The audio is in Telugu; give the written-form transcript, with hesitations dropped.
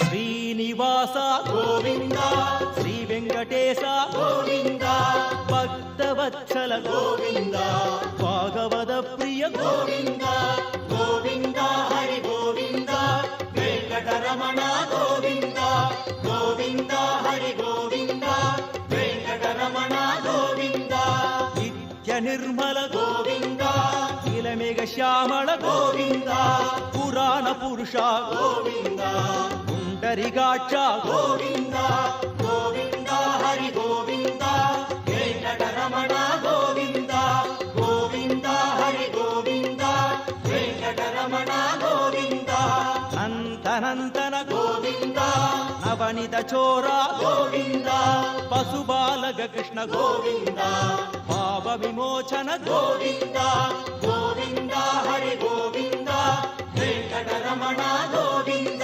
శ్రీనివాస గోవింద శ్రీ వెంకటేశ గోవింద భక్తవత్సల గోవింద భాగవత ప్రియ గోవింద గోవింద హరి గోవింద వెంకటరమణ గోవింద గోవింద హరి గోవింద వెంకటరమణ గోవింద నిత్య నిర్మల గోవింద నీలమేఘ శ్యామళ గోవింద పురాణ పురుష గోవింద పుండరికాక్ష గోవింద గోవింద హరి గోవింద వెంకటరమణ గోవింద గోవింద హరి గోవింద వెంకటరమణ గోవింద నంతనంతన గోవింద నవనిత చోర గోవింద పశుబాలక కృష్ణ గోవింద భావ విమోచన గోవింద గోవింద హరి గోవింద వెంకటరమణ గోవింద